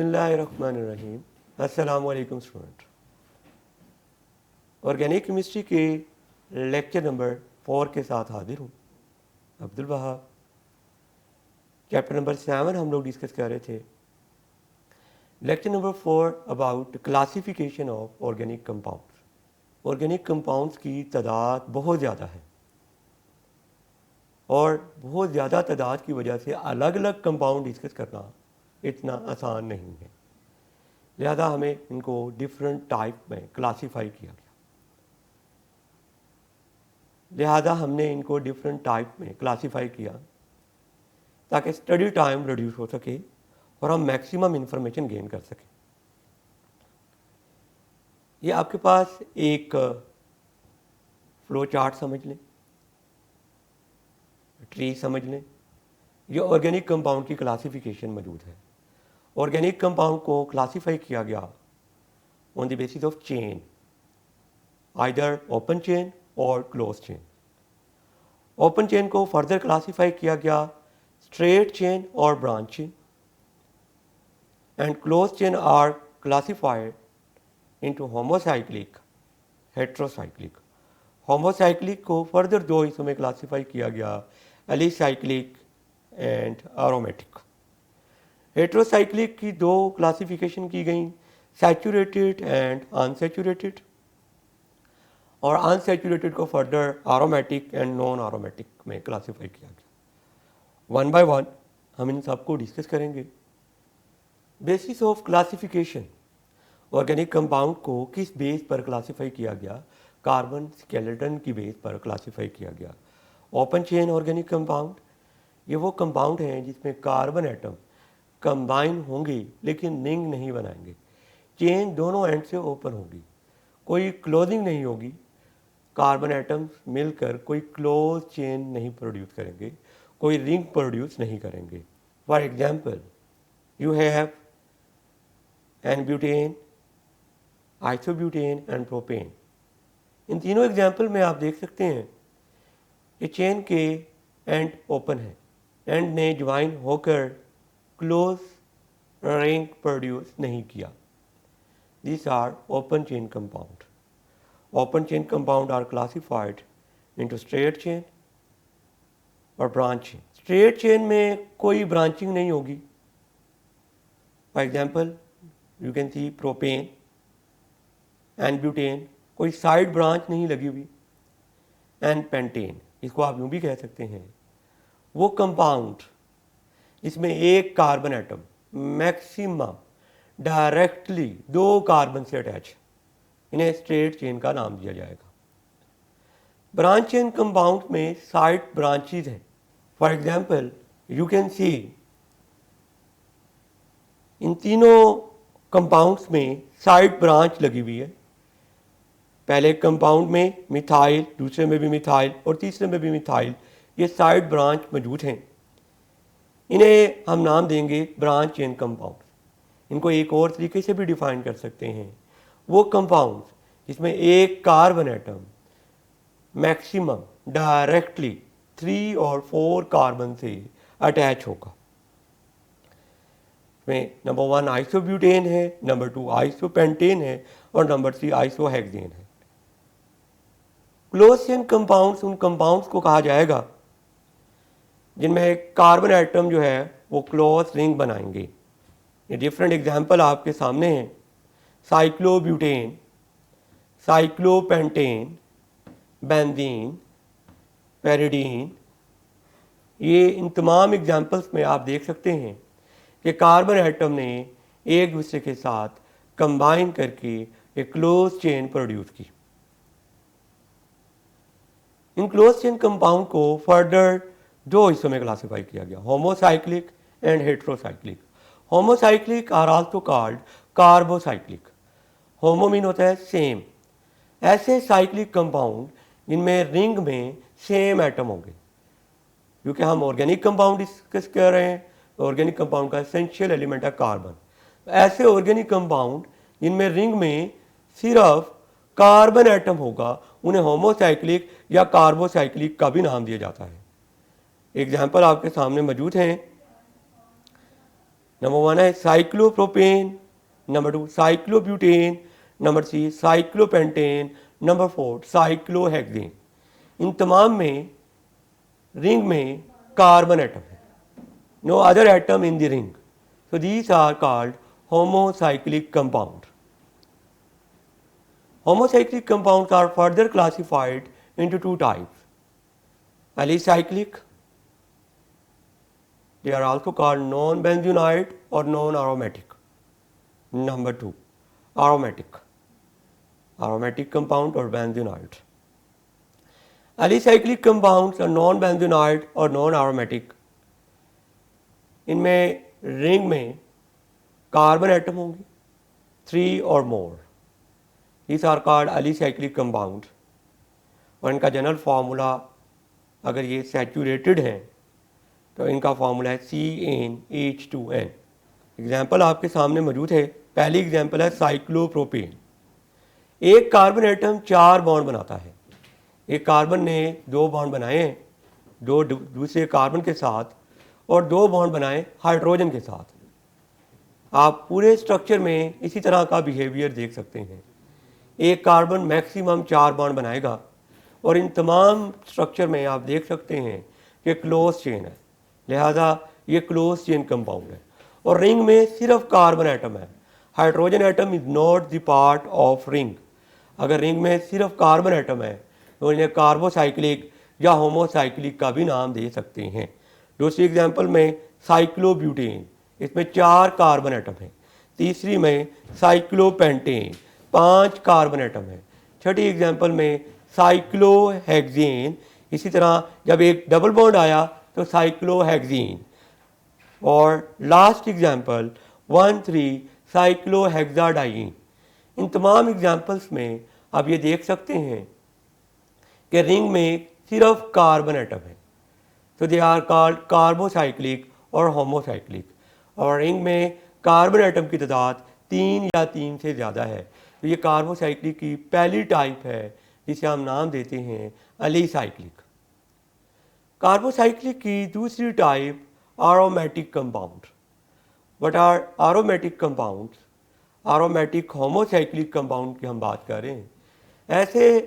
बिस्मिल्लाहिर्रहमानिर्रहीम। अस्सलाम वालेकुम स्टूडेंट। ऑर्गेनिक केमिस्ट्री के लेक्चर नंबर 4 के साथ हाजिर हूँ। अब्दुल वहाब। चैप्टर नंबर 7 हम लोग डिस्कस कर रहे थे। Lecture number 4 about classification of organic compounds. Organic compounds की तादाद बहुत ज़्यादा है और बहुत ज़्यादा तादाद की वजह से अलग अलग कंपाउंड डिस्कस करना इतना आसान नहीं है, लिहाजा हमें इनको डिफरेंट टाइप में क्लासीफाई किया गया। लिहाजा हमने इनको डिफरेंट टाइप में क्लासीफाई किया ताकि स्टडी टाइम रिड्यूस हो सके और हम मैक्सिमम इंफॉर्मेशन गेन कर सकें। ये आपके पास एक फ्लो चार्ट समझ लें, ट्री समझ लें। ये ऑर्गेनिक कंपाउंड की क्लासिफिकेशन मौजूद है। ऑर्गेनिक कंपाउंड को क्लासीफाई किया गया on the basis of chain, either open chain और क्लोज चेन। ओपन चेन को फर्दर क्लासीफाई किया गया स्ट्रेट चेन और branch chain, and close chain are classified into homocyclic, heterocyclic. Homocyclic को फर्दर दो हिस्सों में क्लासीफाई किया गया, एलिसाइक्लिक एंड एरोमेटिक। हेट्रोसाइक्लिक की दो क्लासिफिकेशन की गई, सैचुरेटेड एंड अनसैचुरेटेड, और अनसैचुरेटेड को further aromatic and non aromatic में क्लासीफाई किया गया। वन बाय वन हम इन सबको डिस्कस करेंगे। Basis of classification, organic compound को किस बेस पर क्लासीफाई किया गया? कार्बन स्केलेटन की बेस पर क्लासीफाई किया गया। ओपन चेन ऑर्गेनिक कंपाउंड, ये वो कंपाउंड हैं जिसमें कार्बन एटम कंबाइन होंगे लेकिन रिंग नहीं बनाएंगे। चेन दोनों एंड से ओपन होगी, कोई क्लोजिंग नहीं होगी। कार्बन एटम्स मिलकर कोई क्लोज चेन नहीं प्रोड्यूस करेंगे, कोई रिंग प्रोड्यूस नहीं करेंगे। For example, you have an butane, isobutane and propane. इन तीनों एग्जाम्पल में आप देख सकते हैं कि चेन के एंड ओपन है, एंड ने ज्वाइन होकर क्लोज रिंग प्रोड्यूस नहीं किया। These are open chain compound. Open chain compound are classified into straight chain और branch chain. Straight chain में कोई branching नहीं होगी। For example, you can see propane and butane, कोई side branch नहीं लगी हुई। And pentane, इसको आप यूँ भी कह सकते हैं, वो कंपाउंड इसमें एक कार्बन एटम मैक्सिमम डायरेक्टली दो कार्बन से अटैच, इन्हें स्ट्रेट चेन का नाम दिया जाएगा। ब्रांच चेन कंपाउंड में साइड ब्रांचेज हैं। For example, you can see इन तीनों कंपाउंड्स में साइड ब्रांच लगी हुई है। पहले कंपाउंड में मिथाइल, दूसरे में भी मिथाइल और तीसरे में भी मिथाइल, ये साइड ब्रांच मौजूद हैं। इन्हें हम नाम देंगे ब्रांच चेन कंपाउंड। इनको एक और तरीके से भी डिफाइन कर सकते हैं, वो कंपाउंड जिसमें एक कार्बन एटम मैक्सिमम डायरेक्टली 3 और 4 कार्बन से अटैच होगा। इसमें नंबर 1 आइसोब्यूटेन है, नंबर 2 आइसोपेंटेन है और नंबर 3 आइसोहेक्सेन है। क्लोज चेन कंपाउंड्स उन कंपाउंड्स को कहा जाएगा जिनमें कार्बन एटम जो है वो क्लोज रिंग बनाएंगे। ये डिफरेंट एग्जाम्पल आपके सामने हैं, साइक्लोब्यूटेन, साइक्लोपेंटेन, बेंजीन, पेरिडीन। ये इन तमाम एग्जाम्पल्स में आप देख सकते हैं कि कार्बन एटम ने एक दूसरे के साथ कंबाइन करके एक क्लोज चेन प्रोड्यूस की। इन क्लोज चेन कंपाउंड को फर्दर दो हिस्सों में क्लासीफाई किया गया, homocyclic and heterocyclic. Homocyclic are also called carbocyclic. Homo mean होता है सेम, ऐसे साइक्लिक कंपाउंड जिनमें रिंग में सेम एटम होंगे। क्योंकि हम ऑर्गेनिक कंपाउंड डिस्कस कर रहे हैं, तो ऑर्गेनिक कंपाउंड का एसेंशियल एलिमेंट है कार्बन। ऐसे ऑर्गेनिक कंपाउंड जिनमें रिंग में सिर्फ कार्बन एटम होगा, उन्हें होमोसाइक्लिक या कार्बोसाइक्लिक का भी नाम दिया जाता है। एग्जाम्पल आपके सामने मौजूद हैं, नंबर 1 है cyclopropane, number 2 cyclobutane, number 3 cyclopentane, number 4 cyclohexane. इन तमाम में रिंग में कार्बन एटम है, no other atom in the ring, so these are called homocyclic compound. Homocyclic compounds are further classified into two types, alicyclic, they are also called non-benzenoid or non-aromatic. Number 2 aromatic compound or benzenoid. Alicyclic compounds are non-benzenoid or non-aromatic, इनमें ring में carbon atom होंगे 3 और मोर, these are called alicyclic compound, और इनका general formula अगर ये saturated हैं तो इनका फार्मूला है CnH2n। एग्जाम्पल आपके सामने मौजूद है। पहली एग्जाम्पल है साइक्लोप्रोपेन। एक कार्बन एटम 4 बॉन्ड बनाता है। एक कार्बन ने 2 बॉन्ड बनाए हैं दो दूसरे कार्बन के साथ और 2 बॉन्ड बनाए हाइड्रोजन के साथ। आप पूरे स्ट्रक्चर में इसी तरह का बिहेवियर देख सकते हैं। एक कार्बन मैक्सिमम 4 बॉन्ड बनाएगा और इन तमाम स्ट्रक्चर में आप देख सकते हैं कि क्लोज चेन है, लिहाजा ये क्लोज चेन कंपाउंड है। और रिंग में सिर्फ कार्बन एटम है, hydrogen atom is not the part of ring. अगर रिंग में सिर्फ कार्बन एटम है तो इन्हें कार्बोसाइक्लिक या होमोसाइक्लिक का भी नाम दे सकते हैं। दूसरी एग्जाम्पल में साइक्लोब्यूटेन, इसमें 4 कार्बन एटम है। तीसरी में साइक्लोपेंटेन, 5 कार्बन एटम है। छठी एग्जाम्पल में साइक्लोहेक्सेन, इसी तरह जब एक डबल बॉन्ड आया तो साइक्लोहेक्सेन। और लास्ट एग्जाम्पल 1,3 साइक्लोहेक्साडाइन। इन तमाम एग्जाम्पल्स में आप ये देख सकते हैं कि रिंग में सिर्फ कार्बन एटम है, तो दे आर कॉल्ड कार्बोसाइक्लिक और होमोसाइक्लिक। और रिंग में कार्बन एटम की तादाद 3 या 3 से ज़्यादा है, तो ये कार्बोसाइक्लिक की पहली टाइप है जिसे हम नाम देते हैं एलिसाइक्लिक। कार्बोसाइक्लिक की दूसरी type aromatic compound. What are aromatic compounds? Aromatic homocyclic compound की हम बात कर रहे हैं। ऐसे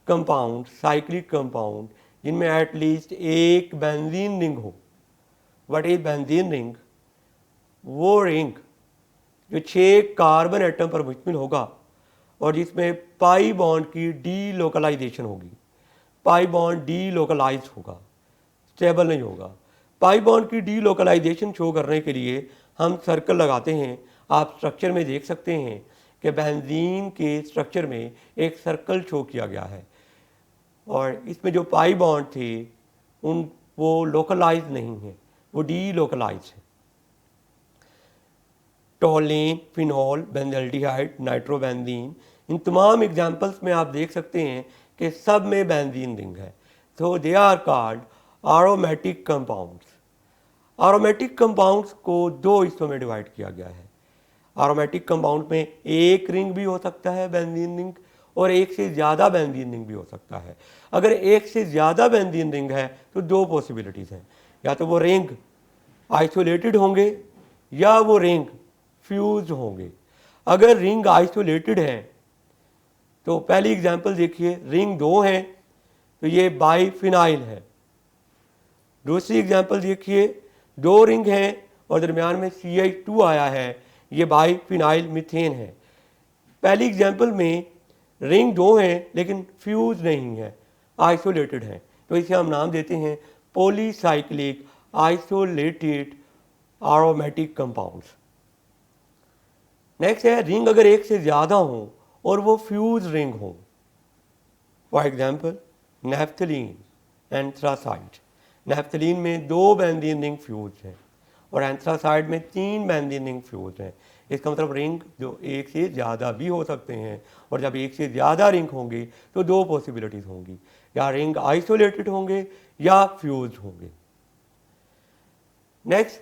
कंपाउंड साइक्लिक कंपाउंड जिनमें एटलीस्ट एक बेंजीन रिंग हो। What is benzene ring? वो रिंग जो 6 कार्बन एटम पर मुश्तमिल होगा और जिसमें पाई बॉन्ड की डीलोकलाइजेशन होगी। पाई बॉन्ड डीलोकलाइज होगा, स्टेबल नहीं होगा। पाई बॉन्ड की डीलोकलाइजेशन शो करने के लिए हम सर्कल लगाते हैं। आप स्ट्रक्चर में देख सकते हैं कि बेंजीन के स्ट्रक्चर में एक सर्कल शो किया गया है और इसमें जो पाई बॉन्ड थे वो लोकलाइज नहीं है, वो डीलोकलाइज है। टोलेन, फिनॉल, बेंजल्डिहाइड, नाइट्रोबेंजीन, इन तमाम एग्जाम्पल्स में आप देख सकते हैं कि सब में बेंजीन रिंग है। तो they are called aromatic compounds. Aromatic compounds को 2 हिस्सों में डिवाइड किया गया है। एरोमेटिक कंपाउंड में एक रिंग भी हो सकता है बेंजीन रिंग, और एक से ज़्यादा बेंजीन रिंग भी हो सकता है। अगर एक से ज़्यादा बेंजीन रिंग है तो 2 पॉसिबिलिटीज़ हैं, या तो वो रिंग आइसोलेटेड होंगे या वो रिंग फ्यूज होंगे। अगर रिंग आइसोलेटेड है तो पहली एग्जांपल देखिए, रिंग 2 हैं तो ये बाइफिनाइल है। दूसरी एग्जांपल देखिए, 2 रिंग हैं और दरमियान में CH2 आया है, ये बाइफिनाइल मीथेन है। पहली एग्जांपल में रिंग 2 हैं लेकिन फ्यूज नहीं है, आइसोलेटेड है, तो इसे हम नाम देते हैं polycyclic isolated aromatic compounds. Next है रिंग अगर एक से ज़्यादा हो और वो फ्यूज रिंग हो। For example naphthalene, anthracene. Naphthalene में 2 बेंजीन रिंग फ्यूज हैं और एंथ्रासाइड में 3 बेंजीन रिंग फ्यूज हैं। इसका मतलब रिंग जो एक से ज़्यादा भी हो सकते हैं, और जब एक से ज़्यादा रिंग होंगे तो 2 पॉसिबिलिटीज़ होंगी, या रिंग आइसोलेटेड होंगे या फ्यूज होंगे। नेक्स्ट,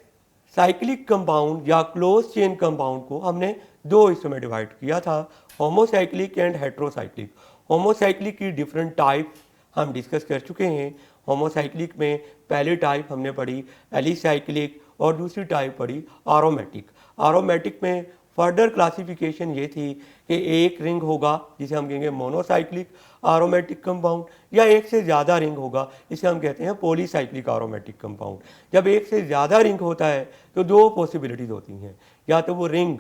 साइक्लिक कंपाउंड या क्लोज चेन कंपाउंड को हमने 2 हिस्सों में डिवाइड किया था, होमोसाइक्लिक एंड हेट्रोसाइक्लिक। होमोसाइक्लिक की डिफरेंट टाइप हम डिस्कस कर चुके हैं। होमोसाइक्लिक में पहली टाइप हमने पढ़ी एलिसाइक्लिक और दूसरी टाइप पड़ी एरोमेटिक। एरोमेटिक में फर्दर क्लासिफिकेशन ये थी कि एक रिंग होगा जिसे हम कहेंगे मोनोसाइक्लिक एरोमेटिक कंपाउंड, या एक से ज़्यादा रिंग होगा इसे हम कहते हैं पॉलीसाइक्लिक एरोमेटिक कंपाउंड। जब एक से ज़्यादा रिंग होता है तो दो पॉसिबिलिटीज़ होती हैं, या तो वो रिंग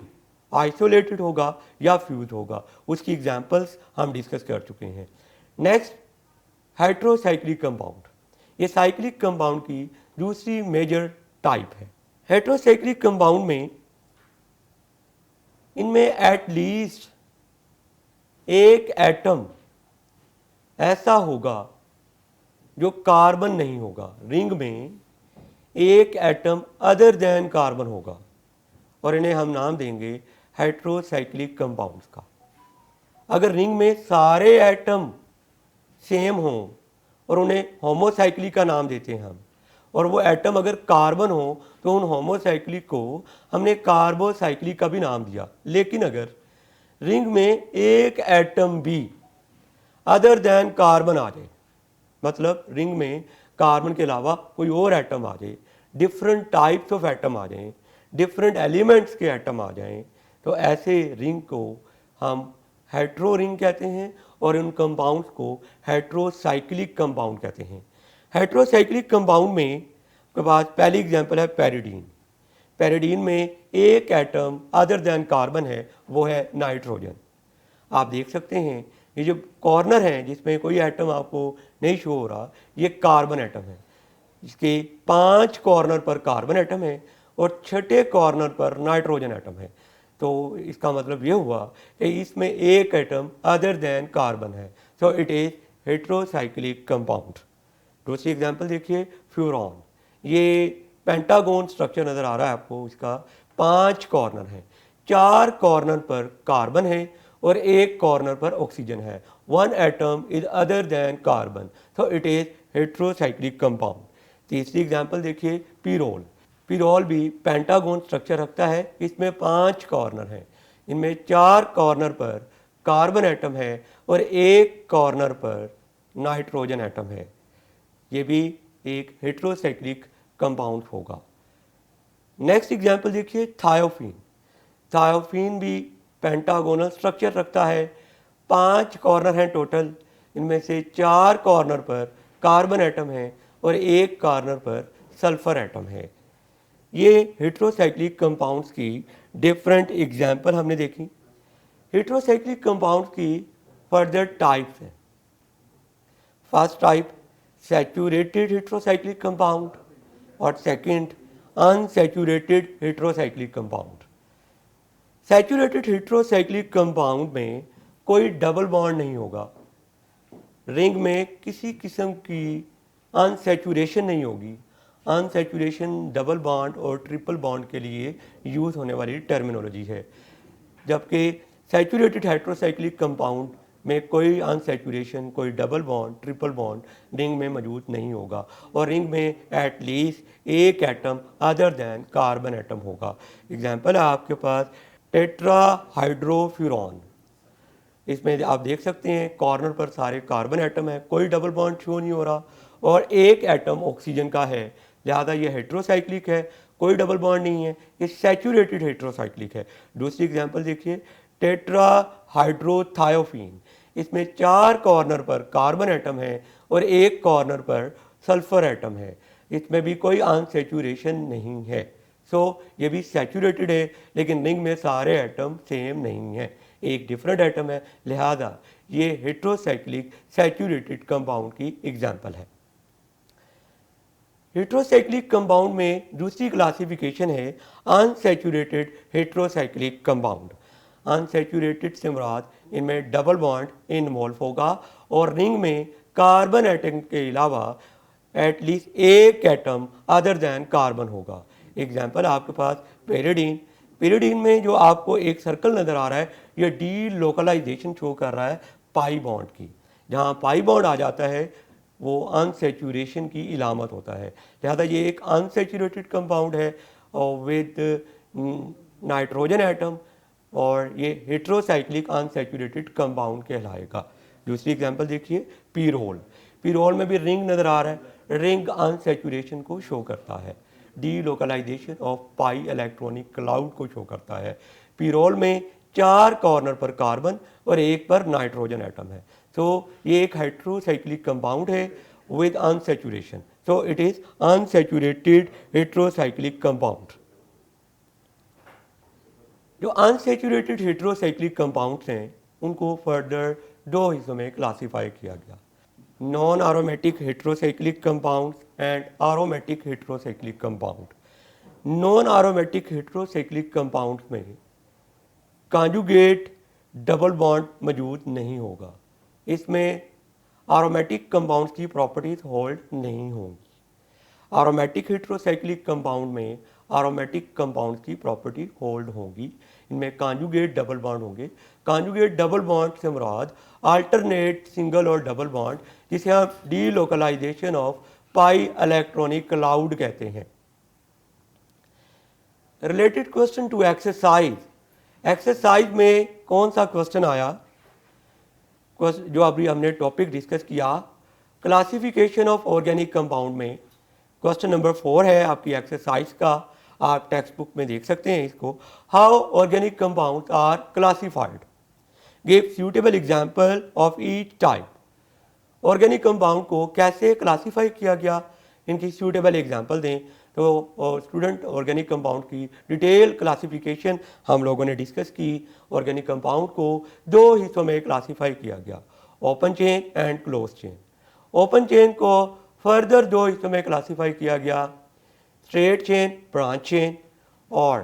आइसोलेटेड होगा या फ्यूज होगा। उसकी एग्जांपल्स हम डिस्कस कर चुके हैं। Next, heterocyclic compound. ये साइक्लिक कंपाउंड की दूसरी मेजर टाइप है। हेट्रोसाइक्लिक कंपाउंड में इनमें एट लीस्ट एक एटम ऐसा होगा जो कार्बन नहीं होगा। रिंग में एक एटम अदर देन कार्बन होगा और इन्हें हम नाम देंगे हेट्रोसाइक्लिक कंपाउंड्स का। अगर रिंग में सारे एटम सेम हों और उन्हें होमोसाइक्लिक का नाम देते हैं हम, और वो एटम अगर कार्बन हो तो उन होमोसाइक्लिक को हमने कार्बोसाइक्लिक का भी नाम दिया। लेकिन अगर रिंग में एक एटम भी अदर देन कार्बन आ जाए, मतलब रिंग में कार्बन के अलावा कोई और एटम आ जाए, डिफरेंट टाइप्स ऑफ एटम आ जाएं, डिफरेंट एलिमेंट्स के एटम आ जाएं, तो ऐसे रिंग को हम हेट्रो रिंग कहते हैं और उन कंपाउंड्स को हेट्रोसाइक्लिक कंपाउंड कहते हैं। हेट्रोसाइक्लिक कंपाउंड में के पास पहली एग्जांपल है पैरिडीन। पैरिडीन में एक एटम अदर देन कार्बन है, वो है नाइट्रोजन। आप देख सकते हैं ये जो कॉर्नर है जिसमें कोई एटम आपको नहीं शो हो रहा, ये कार्बन एटम है। इसके 5 कॉर्नर पर कार्बन एटम है और छठे कॉर्नर पर नाइट्रोजन एटम है। तो इसका मतलब ये हुआ कि इसमें एक एटम अदर देन कार्बन है, so it is heterocyclic compound. दूसरी एग्जांपल देखिए, फ्यूरॉन। ये पेंटागोन स्ट्रक्चर नज़र आ रहा है आपको, इसका 5 कॉर्नर है, 4 कॉर्नर पर कार्बन है और एक कॉर्नर पर ऑक्सीजन है। One atom is other than carbon, so it is heterocyclic compound. तीसरी एग्जांपल देखिए, पीरोल। पीरोल भी पेंटागोन स्ट्रक्चर रखता है, इसमें 5 कॉर्नर हैं, इनमें 4 कॉर्नर पर कार्बन एटम है और एक कॉर्नर पर नाइट्रोजन एटम है। ये भी एक हेट्रोसाइक्लिक कंपाउंड होगा। नेक्स्ट एग्जांपल देखिए, थायोफीन। थायोफीन भी पेंटागोनल स्ट्रक्चर रखता है, 5 कॉर्नर हैं टोटल, इनमें से 4 कॉर्नर पर कार्बन एटम है और एक कॉर्नर पर सल्फर एटम है। ये हेट्रोसाइक्लिक कंपाउंड्स की डिफरेंट एग्जांपल हमने देखी। हेट्रोसाइक्लिक कंपाउंड्स की फर्दर टाइप्स हैं। First type saturated heterocyclic compound और second unsaturated heterocyclic compound. Saturated heterocyclic compound में कोई डबल बॉन्ड नहीं होगा, रिंग में किसी किस्म की अनसैचुरेशन नहीं होगी। अनसैचुरेशन डबल बॉन्ड और ट्रिपल बॉन्ड के लिए यूज़ होने वाली टर्मिनोलॉजी है, जबकि सैचुरेटेड हेट्रोसाइक्लिक कंपाउंड में कोई अनसैचुरेशन, कोई double bond, triple bond ring में मौजूद नहीं होगा और रिंग में एट लीस्ट एक atom other than carbon atom होगा। एग्जांपल है आपके पास टेट्राहाइड्रोफ्यूरॉन। इसमें आप देख सकते हैं कॉर्नर पर सारे कार्बन एटम है, कोई डबल बॉन्ड शो नहीं हो रहा और एक एटम ऑक्सीजन का है, लिहाजा ये हेट्रोसाइक्लिक है, कोई डबल बॉन्ड नहीं है, ये सैचुरेटेड हेट्रोसाइक्लिक है। दूसरी एग्जांपल देखिए, टेट्राहाइड्रोथायोफीन। इसमें 4 कॉर्नर पर कार्बन एटम है और एक कॉर्नर पर सल्फर एटम है, इसमें भी कोई अनसैचुरेशन नहीं है। सो ये भी सैचुरेटेड है, लेकिन रिंग में सारे एटम सेम नहीं है, एक डिफरेंट एटम है, लिहाजा ये हेट्रोसाइक्लिक सैचुरेटेड कंपाउंड की एग्जांपल है। हेट्रोसाइक्लिक कंपाउंड में दूसरी क्लासिफिकेशन है अनसैचुरेटेड हेट्रोसाइक्लिक कंपाउंड। अनसैचुरेटेड से मुराद इनमें डबल बॉन्ड इन्वॉल्व होगा और रिंग में कार्बन एटम के अलावा एटलीस्ट एक एटम अदर देन कार्बन होगा। एग्जांपल आपके पास पेरिडीन। पेरिडीन में जो आपको एक सर्कल नज़र आ रहा है, ये डी लोकलाइजेशन शो कर रहा है पाई बॉन्ड की। जहाँ पाई बॉन्ड आ जाता है वो अनसैचुरेशन की इलामत होता है, लिहाजा ये एक अनसैचुरेटेड कंपाउंड है और विद नाइट्रोजन एटम, और ये हेट्रोसाइक्लिक अनसैचुरेटेड कंपाउंड कहलाएगा। दूसरी एग्जांपल देखिए, पीरोल। पीरोल में भी रिंग नज़र आ रहा है, रिंग अनसैचुरेशन को शो करता है। Delocalization of pi electronic cloud को शो करता है। पीरोल में 4 कॉर्नर पर कार्बन और 1 पर नाइट्रोजन एटम है। तो ये एक हेट्रोसाइक्लिक कंपाउंड है with unsaturation, so it is unsaturated heterocyclic compound. जो अनसैचुरेटेड हेट्रोसाइक्लिक कंपाउंड्स हैं उनको फर्दर 2 हिस्सों में क्लासीफाई किया गया, non aromatic heterocyclic compounds and aromatic heterocyclic compound. Non aromatic heterocyclic compounds में कॉन्जुगेट डबल बॉन्ड मौजूद नहीं होगा, इसमें एरोमेटिक कंपाउंड्स की प्रॉपर्टीज होल्ड नहीं होंगी। एरोमेटिक हेट्रोसाइक्लिक कंपाउंड में एरोमेटिक कंपाउंड्स की प्रॉपर्टी होल्ड होंगी, इनमें कॉन्जुगेट डबल बॉन्ड होंगे। कॉन्जुगेट डबल बॉन्ड से मुराद अल्टरनेट सिंगल और डबल बॉन्ड, जिसे हम delocalization of pi electronic cloud कहते हैं। Related question to exercise, exercise में कौन सा क्वेश्चन आया, जो अभी हमने टॉपिक डिस्कस किया क्लासिफिकेशन ऑफ ऑर्गेनिक कंपाउंड में, क्वेश्चन नंबर 4 है आपकी एक्सरसाइज का, आप टेक्स्ट बुक में देख सकते हैं इसको। How organic compounds are classified, give suitable example of each type. Organic compound को कैसे क्लासीफाई किया गया, इनकी सूटेबल एग्जांपल दें। तो स्टूडेंट ऑर्गेनिक कंपाउंड की डिटेल क्लासिफिकेशन हम लोगों ने डिस्कस की। ऑर्गेनिक कंपाउंड को 2 हिस्सों में क्लासीफाई किया गया, open chain and close chain. Open chain को फर्दर 2 हिस्सों में क्लासीफाई किया गया, स्ट्रेट चेन, ब्रांच चेन, और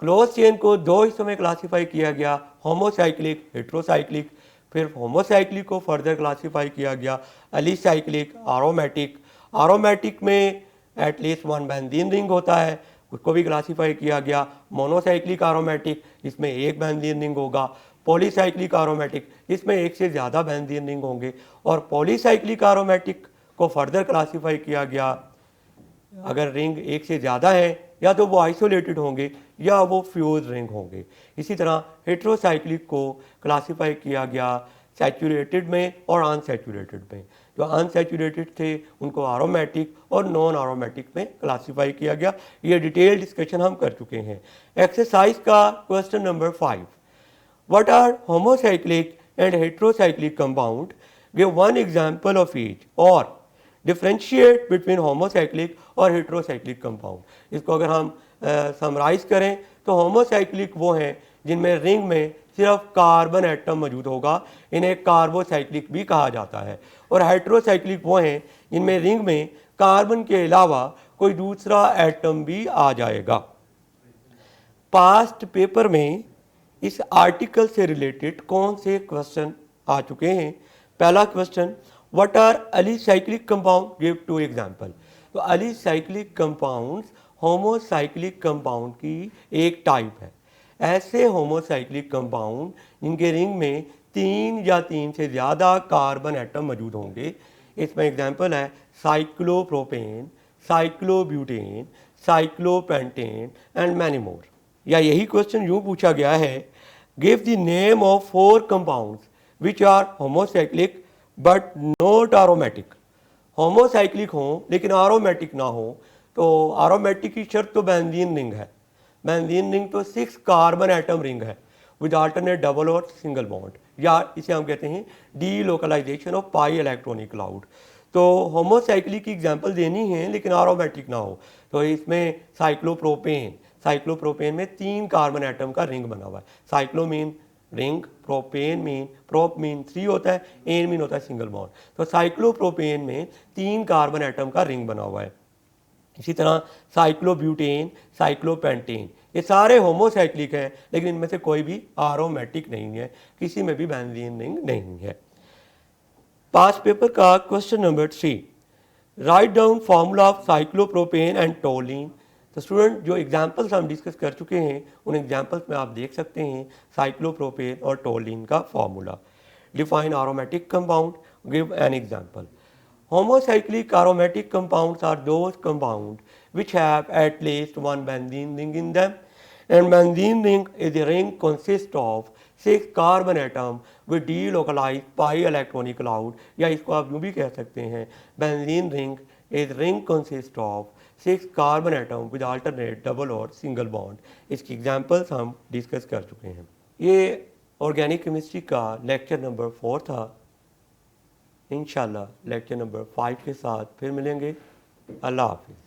क्लोज चेन को 2 हिस्सों में क्लासीफाई किया गया, होमोसाइक्लिक, हेट्रोसाइक्लिक। फिर होमोसाइक्लिक को फर्दर क्लासीफाई किया गया एलिसाइक्लिक, एरोमेटिक। एरोमेटिक में एटलीस्ट 1 बेंजीन रिंग होता है, उसको भी क्लासीफाई किया गया। मोनोसाइक्लिक एरोमेटिक, इसमें 1 बेंजीन रिंग होगा। पॉलीसाइक्लिक एरोमेटिक, इसमें 1 से ज़्यादा बेंजीन रिंग होंगे। और पॉलीसाइक्लिक एरोमेटिक को फर्दर क्लासीफाई किया गया, अगर रिंग 1 से ज़्यादा है या तो वो आइसोलेटेड होंगे या वो फ्यूज रिंग होंगे। इसी तरह हेट्रोसाइक्लिक को क्लासीफाई किया गया सैचुरेटेड में और अनसैचुरेटेड में। जो अनसैचुरेटेड थे उनको एरोमेटिक और नॉन एरोमेटिक में क्लासीफाई किया गया। ये डिटेल डिस्कशन हम कर चुके हैं। एक्सरसाइज का question number 5, what are homocyclic and heterocyclic compound, give 1 example of each, और डिफ्रेंशिएट बिटवीन होमोसाइक्लिक और हेट्रोसाइक्लिक कंपाउंड। इसको अगर हम समराइज करें तो होमोसाइक्लिक वो हैं जिनमें रिंग में सिर्फ कार्बन एटम मौजूद होगा, इन्हें कार्बोसाइक्लिक भी कहा जाता है। और हेट्रोसाइक्लिक वो हैं जिनमें रिंग में कार्बन के अलावा कोई दूसरा एटम भी आ जाएगा। पास्ट पेपर में इस आर्टिकल से रिलेटेड कौन से क्वेश्चन आ चुके हैं? पहला question, what are alicyclic compound, give 2 example. तो एलिसाइक्लिक कंपाउंड्स होमोसाइक्लिक कंपाउंड की एक टाइप है। ऐसे होमोसाइक्लिक कंपाउंड जिनके रिंग में 3 या 3 से ज़्यादा कार्बन एटम मौजूद होंगे। इसमें एग्जांपल है cyclopropane, cyclobutane, cyclopentane and many more. या यही क्वेश्चन यूँ पूछा गया है, give the name of 4 compounds which are homocyclic but not aromatic. Homocyclic हों लेकिन एरोमेटिक ना हो, तो एरोमेटिक की शर्त तो बेंजीन रिंग है। बेंजीन रिंग तो 6 कार्बन एटम रिंग है विद अल्टरनेट डबल और सिंगल बॉन्ड, या इसे हम कहते हैं delocalization of pi electronic cloud. तो होमोसाइक्लिक की एग्जांपल देनी है लेकिन एरोमेटिक ना हो, तो इसमें साइक्लोप्रोपेन, साइक्लोप्रोपेन में 3 कार्बन एटम का रिंग बना हुआ है। साइक्लोमीन ring, propane mean, prop mean 3 होता है, एन मीन होता है सिंगल बॉन्ड। तो साइक्लोप्रोपेन में 3 कार्बन एटम का रिंग बना हुआ है। इसी तरह साइक्लोब्यूटेन, साइक्लोपेंटेन, ये सारे होमोसाइक्लिक हैं लेकिन इनमें से कोई भी एरोमेटिक नहीं है, किसी में भी बेंजीन रिंग नहीं है। पास पेपर का question number 3, write down formula of cyclopropane and toluene. तो स्टूडेंट जो एग्जांपल्स हम डिस्कस कर चुके हैं उन एग्जांपल्स में आप देख सकते हैं साइक्लोप्रोपेन और टोलिन का formula. Define aromatic compound, give an example. Homocyclic aromatic compounds are those compounds which have at least 1 benzene ring in them, and benzene ring is a ring consists of 6 carbon atom with delocalized pi electronic cloud, या इसको आप यूँ भी कह सकते हैं benzene ring is ring consists of 6 carbon atom with alternate double और single bond, इसकी एग्जांपल्स हम डिस्कस कर चुके हैं। ये ऑर्गेनिक केमिस्ट्री का लेक्चर नंबर 4 था। इंशाल्लाह लेक्चर नंबर 5 के साथ फिर मिलेंगे। अल्लाह हाफिज़।